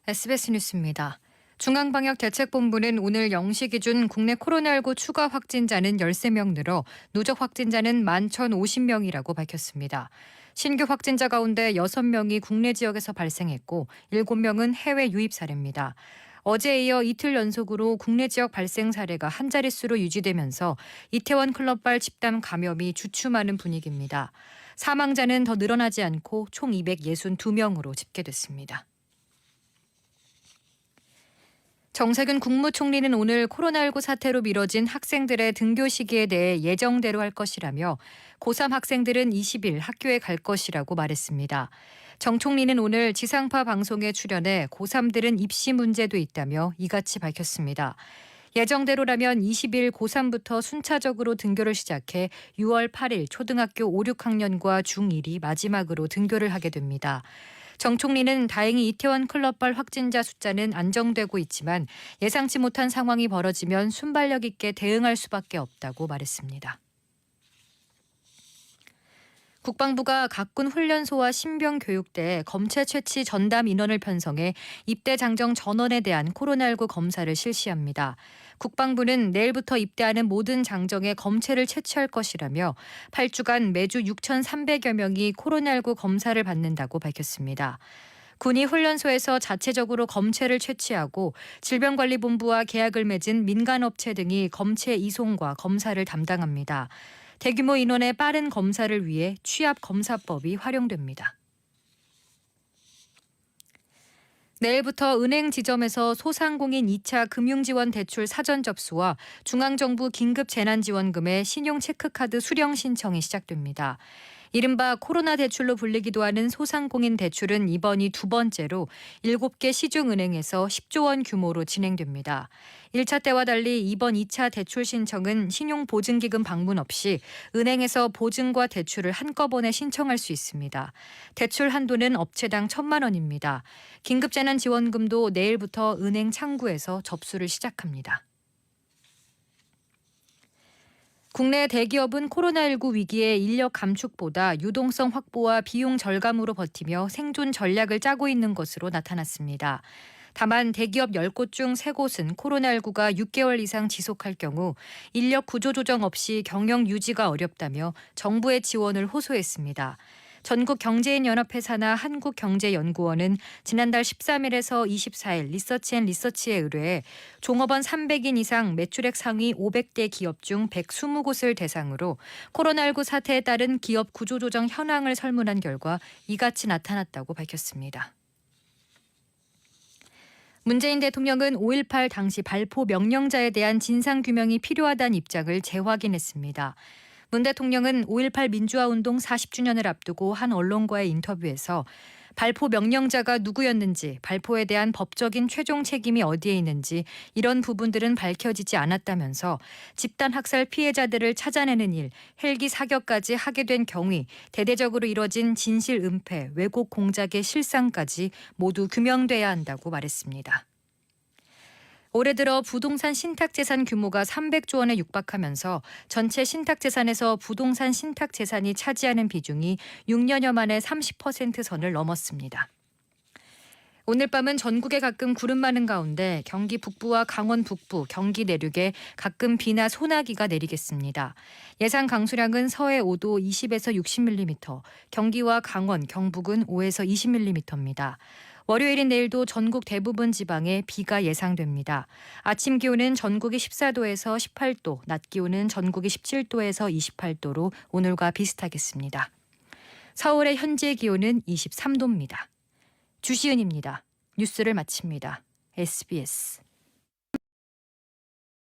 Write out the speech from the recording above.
SBS 뉴스입니다. 중앙방역대책본부는 오늘 0시 기준 국내 코로나19 추가 확진자는 13명 늘어 누적 확진자는 11,050명이라고 밝혔습니다. 신규 확진자 가운데 6명이 국내 지역에서 발생했고 7명은 해외 유입 사례입니다. 어제에 이어 이틀 연속으로 국내 지역 발생 사례가 한 자릿수로 유지되면서 이태원 클럽발 집단 감염이 주춤하는 분위기입니다. 사망자는 더 늘어나지 않고 총 262명으로 집계됐습니다. 정세균 국무총리는 오늘 코로나19 사태로 미뤄진 학생들의 등교 시기에 대해 예정대로 할 것이라며 고3 학생들은 20일 학교에 갈 것이라고 말했습니다. 정 총리는 오늘 지상파 방송에 출연해 고3들은 입시 문제도 있다며 이같이 밝혔습니다. 예정대로라면 20일 고3부터 순차적으로 등교를 시작해 6월 8일 초등학교 5, 6학년과 중1이 마지막으로 등교를 하게 됩니다. 정 총리는 다행히 이태원 클럽발 확진자 숫자는 안정되고 있지만 예상치 못한 상황이 벌어지면 순발력 있게 대응할 수밖에 없다고 말했습니다. 국방부가 각군 훈련소와 신병 교육대에 검체 채취 전담 인원을 편성해 입대 장정 전원에 대한 코로나19 검사를 실시합니다. 국방부는 내일부터 입대하는 모든 장정에 검체를 채취할 것이라며 8주간 매주 6,300여 명이 코로나19 검사를 받는다고 밝혔습니다. 군이 훈련소에서 자체적으로 검체를 채취하고 질병관리본부와 계약을 맺은 민간업체 등이 검체 이송과 검사를 담당합니다. 대규모 인원의 빠른 검사를 위해 취합검사법이 활용됩니다. 내일부터 은행 지점에서 소상공인 2차 금융지원 대출 사전 접수와 중앙정부 긴급재난지원금의 신용체크카드 수령 신청이 시작됩니다. 이른바 코로나 대출로 불리기도 하는 소상공인 대출은 이번이 두 번째로 7개 시중은행에서 10조 원 규모로 진행됩니다. 1차 때와 달리 이번 2차 대출 신청은 신용보증기금 방문 없이 은행에서 보증과 대출을 한꺼번에 신청할 수 있습니다. 대출 한도는 업체당 1,000만 원입니다. 긴급재난지원금도 내일부터 은행 창구에서 접수를 시작합니다. 국내 대기업은 코로나19 위기의 인력 감축보다 유동성 확보와 비용 절감으로 버티며 생존 전략을 짜고 있는 것으로 나타났습니다. 다만 대기업 10곳 중 3곳은 코로나19가 6개월 이상 지속할 경우 인력 구조 조정 없이 경영 유지가 어렵다며 정부의 지원을 호소했습니다. 전국경제인연합회사나 한국경제연구원은 지난달 13일에서 24일 리서치앤리서치에 의뢰해 종업원 300인 이상 매출액 상위 500대 기업 중 120곳을 대상으로 코로나19 사태에 따른 기업 구조조정 현황을 설문한 결과 이같이 나타났다고 밝혔습니다. 문재인 대통령은 5.18 당시 발포 명령자에 대한 진상규명이 필요하다는 입장을 재확인했습니다. 문 대통령은 5.18 민주화운동 40주년을 앞두고 한 언론과의 인터뷰에서 발포 명령자가 누구였는지, 발포에 대한 법적인 최종 책임이 어디에 있는지 이런 부분들은 밝혀지지 않았다면서 집단 학살 피해자들을 찾아내는 일, 헬기 사격까지 하게 된 경위, 대대적으로 이뤄진 진실 은폐, 왜곡 공작의 실상까지 모두 규명돼야 한다고 말했습니다. 올해 들어 부동산 신탁재산 규모가 300조 원에 육박하면서 전체 신탁재산에서 부동산 신탁재산이 차지하는 비중이 6년여 만에 30% 선을 넘었습니다. 오늘 밤은 전국에 가끔 구름 많은 가운데 경기 북부와 강원 북부, 경기 내륙에 가끔 비나 소나기가 내리겠습니다. 예상 강수량은 서해 5도 20에서 60mm, 경기와 강원, 경북은 5에서 20mm입니다. 월요일인 내일도 전국 대부분 지방에 비가 예상됩니다. 아침 기온은 전국이 14도에서 18도, 낮 기온은 전국이 17도에서 28도로 오늘과 비슷하겠습니다. 서울의 현재 기온은 23도입니다. 주시은입니다. 뉴스를 마칩니다. SBS